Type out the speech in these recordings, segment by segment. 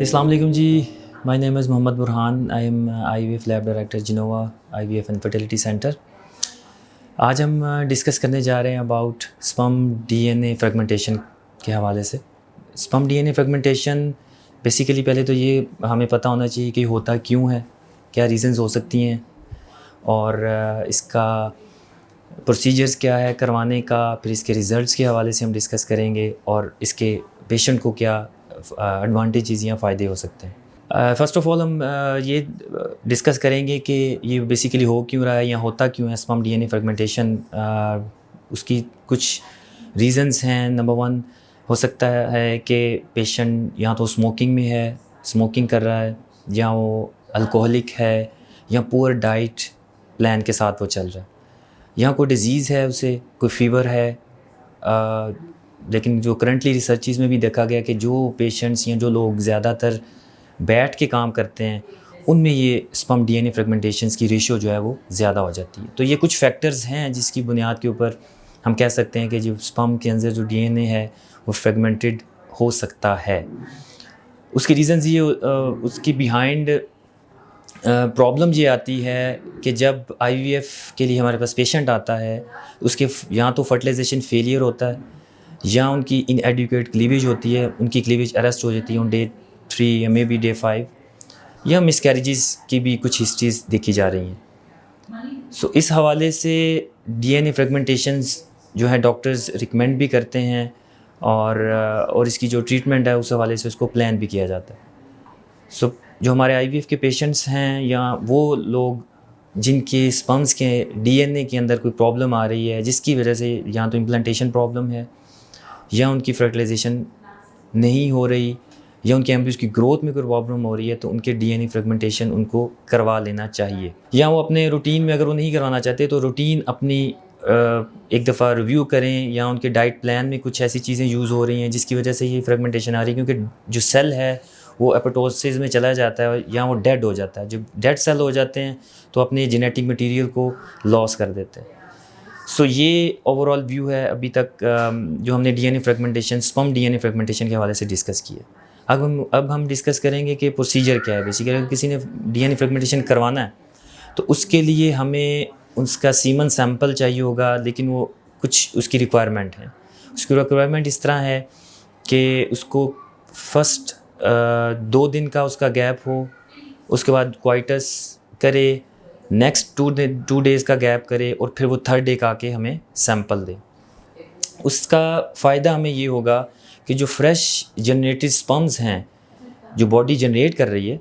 अस्सलाम वालेकुम जी। My name is Mohammad Burhan. I am IVF lab director Genova IVF and fertility centre. आज हम डिस्कस करने जा रहे हैं अबाउट स्पर्म DNA फ्रेगमेंटेशन के हवाले से। स्पर्म DNA फ्रेगमेंटेशन बेसिकली पहले तो ये हमें पता होना चाहिए कि होता क्यों है, क्या रीज़न्स हो सकती हैं और इसका प्रोसीजर्स क्या है करवाने का, फिर इसके रिज़ल्ट्स के हवाले से हम डिस्कस करेंगे और इसके पेशेंट को क्या एडवांटेजेस या फ़ायदे हो सकते हैं। फ़र्स्ट ऑफ़ ऑल हम ये डिस्कस करेंगे कि ये बेसिकली हो क्यों रहा है या होता क्यों है स्पर्म DNA फ्रेगमेंटेशन। उसकी कुछ रीज़न्स हैं। नंबर 1 हो सकता है कि पेशेंट या तो स्मोकिंग में है, स्मोकिंग कर रहा है, या वो अल्कोहलिक है, या पुअर डाइट प्लान के साथ वो चल रहा है, या कोई डिज़ीज़ है, उसे कोई फ़ीवर है। लेकिन जो करंटली रिसर्चेस में भी देखा गया कि जो पेशेंट्स या जो लोग ज़्यादातर बैठ के काम करते हैं उनमें ये स्पर्म DNA फ्रेगमेंटेशंस की रेशियो जो है वो ज़्यादा हो जाती है। तो ये कुछ फैक्टर्स हैं जिसकी बुनियाद के ऊपर हम कह सकते हैं कि जो स्पर्म के अंदर जो DNA है वो फ्रेगमेंटेड हो सकता है। उसकी रीज़न्स ये उसकी बिहाइंड प्रॉब्लम ये आती है कि जब IVF के लिए हमारे पास पेशेंट आता है उसके या तो फर्टिलाइजेशन फेलियर होता है, या उनकी इनएडिक्वेट क्लीवेज होती है, उनकी क्लीवेज अरेस्ट हो जाती है ऑन डे 3 या मे बी डे 5, या मिसकैरेजेस की भी कुछ हिस्ट्रीज देखी जा रही हैं। सो इस हवाले से DNA फ्रेगमेंटेशंस जो है डॉक्टर्स रिकमेंड भी करते हैं और इसकी जो ट्रीटमेंट है उस हवाले से उसको प्लान भी किया जाता है। सो जो हमारे IVF के पेशेंट्स हैं या वो लोग जिनके स्पर्म्स के DNA के अंदर कोई प्रॉब्लम आ रही है जिसकी वजह से या तो इम्प्लांटेशन प्रॉब्लम है, या उनकी फर्टिलाइजेशन नहीं हो रही, या उनके एम्ब्रियोज की ग्रोथ में कोई प्रॉब्लम हो रही है, तो उनके DNA फ्रेगमेंटेशन उनको करवा लेना चाहिए। या वो अपने रूटीन में अगर वो नहीं करवाना चाहते तो रूटीन अपनी एक दफ़ा रिव्यू करें, या उनके डाइट प्लान में कुछ ऐसी चीज़ें यूज़ हो रही हैं जिसकी वजह से ये फ्रेगमेंटेशन आ रही है, क्योंकि जो सेल है वो एपोप्टोसिस में चला जाता है या वो डेड हो जाता है। जब डेड सेल हो जाते हैं तो अपने जेनेटिक मटीरियल को लॉस कर देते हैं। सो ये ओवरऑल व्यू है अभी तक जो हमने DNA fragmentation, sperm DNA fragmentation के हवाले से डिस्कस किया। अब हम डिस्कस करेंगे कि प्रोसीजर क्या है। बेसिकली अगर किसी ने DNA फ्रेगमेंटेशन करवाना है तो उसके लिए हमें उसका सीमन सैंपल चाहिए होगा, लेकिन वो कुछ उसकी रिक्वायरमेंट है। उसकी रिक्वायरमेंट इस तरह है कि उसको फर्स्ट 2 दिन का उसका गैप हो, उसके बाद क्वाइटस करे, नेक्स्ट 2 डेज़ का गैप करे, और फिर वो 3rd डे का आके हमें सैंपल दे। उसका फ़ायदा हमें ये होगा कि जो फ्रेश जनरेटेड स्पर्म्स हैं जो बॉडी जनरेट कर रही है,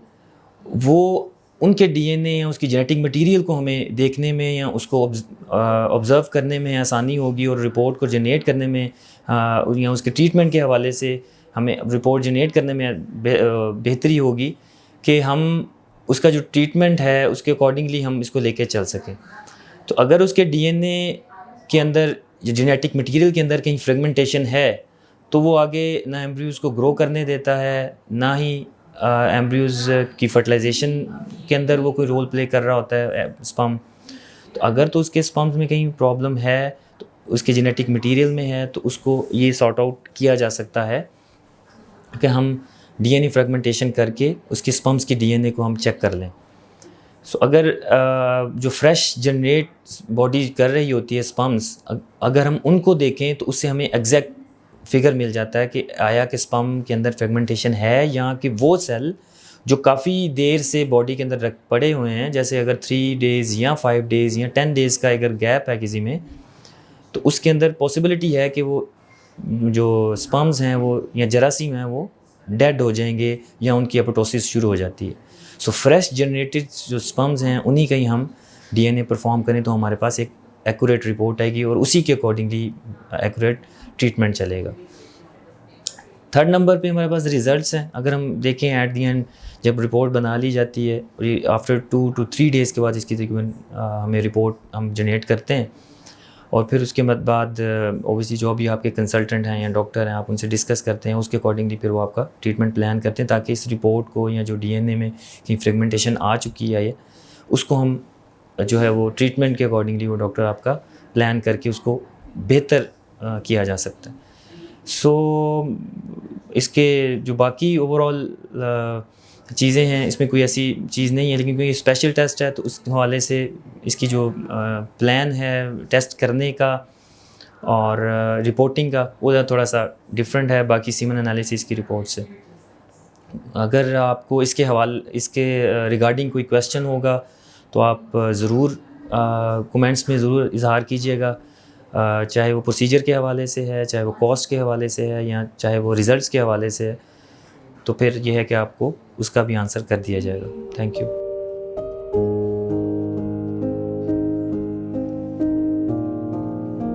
वो उनके DNA या उसकी जेनेटिक मटेरियल को हमें देखने में या उसको ऑब्ज़र्व करने में आसानी होगी, और रिपोर्ट को जनरेट करने में या उसके ट्रीटमेंट के हवाले से हमें रिपोर्ट जनरेट करने में बेहतरी होगी कि हम उसका जो ट्रीटमेंट है उसके अकॉर्डिंगली हम इसको लेके चल सकें। तो अगर उसके DNA के अंदर, जेनेटिक मटेरियल के अंदर कहीं फ्रेगमेंटेशन है, तो वो आगे ना एम्ब्रियोज़ को ग्रो करने देता है, ना ही एम्ब्रियोज़ की फर्टिलाइजेशन के अंदर वो कोई रोल प्ले कर रहा होता है स्पर्म। तो अगर तो उसके स्पर्म्स में कहीं प्रॉब्लम है, तो उसके जेनेटिक मटेरियल में है, तो उसको ये सॉर्ट आउट किया जा सकता है कि हम DNA फ्रेगमेंटेशन करके उसके स्पर्म्स की DNA को हम चेक कर लें। सो अगर जो फ्रेश जनरेट बॉडी कर रही होती है स्पर्म्स, अगर हम उनको देखें तो उससे हमें एग्जैक्ट फिगर मिल जाता है कि आया कि स्पर्म के अंदर फ्रेगमेंटेशन है, या कि वो सेल जो काफ़ी देर से बॉडी के अंदर पड़े हुए हैं, जैसे अगर 3 डेज़ या 5 डेज़ या 10 डेज़ का अगर गैप है किसी में, तो उसके अंदर पॉसिबिलिटी है कि वो जो स्पर्म्स हैं वो या जरासीम हैं वो डेड हो जाएंगे, या उनकी एपोप्टोसिस शुरू हो जाती है। सो फ्रेश जनरेटेड जो स्पर्म्स हैं उन्हीं का ही हम DNA परफॉर्म करें तो हमारे पास एक एक्यूरेट रिपोर्ट आएगी, और उसी के अकॉर्डिंगली एक्यूरेट ट्रीटमेंट चलेगा। 3rd नंबर पे हमारे पास रिज़ल्ट्स हैं। अगर हम देखें एट दी एंड जब रिपोर्ट बना ली जाती है, और आफ्टर 2 to 3 डेज़ के बाद इसकी तकरीबन हमें रिपोर्ट हम जनरेट करते हैं, और फिर उसके बाद ओबियसली जो भी आपके कंसल्टेंट हैं या डॉक्टर हैं, आप उनसे डिस्कस करते हैं, उसके अकॉर्डिंगली फिर वो आपका ट्रीटमेंट प्लान करते हैं, ताकि इस रिपोर्ट को या जो DNA में कहीं फ्रेगमेंटेशन आ चुकी है उसको हम जो है वो ट्रीटमेंट के अकॉर्डिंगली वो डॉक्टर आपका प्लान करके उसको बेहतर किया जा सकता है। सो इसके जो बाकी ओवरऑल चीज़ें हैं इसमें कोई ऐसी चीज़ नहीं है, लेकिन कोई स्पेशल टेस्ट है तो उस हवाले से इसकी जो प्लान है टेस्ट करने का और रिपोर्टिंग का वो थोड़ा सा डिफरेंट है बाकी सीमन एनालिसिस की रिपोर्ट से। अगर आपको इसके रिगार्डिंग कोई क्वेश्चन होगा तो आप ज़रूर कमेंट्स में ज़रूर इज़हार कीजिएगा, चाहे वो प्रोसीजर के हवाले से है, चाहे वो कॉस्ट के हवाले से है, या चाहे वो रिज़ल्ट्स के हवाले से है, तो फिर ये है कि आपको उसका भी आंसर कर दिया जाएगा। Thank you.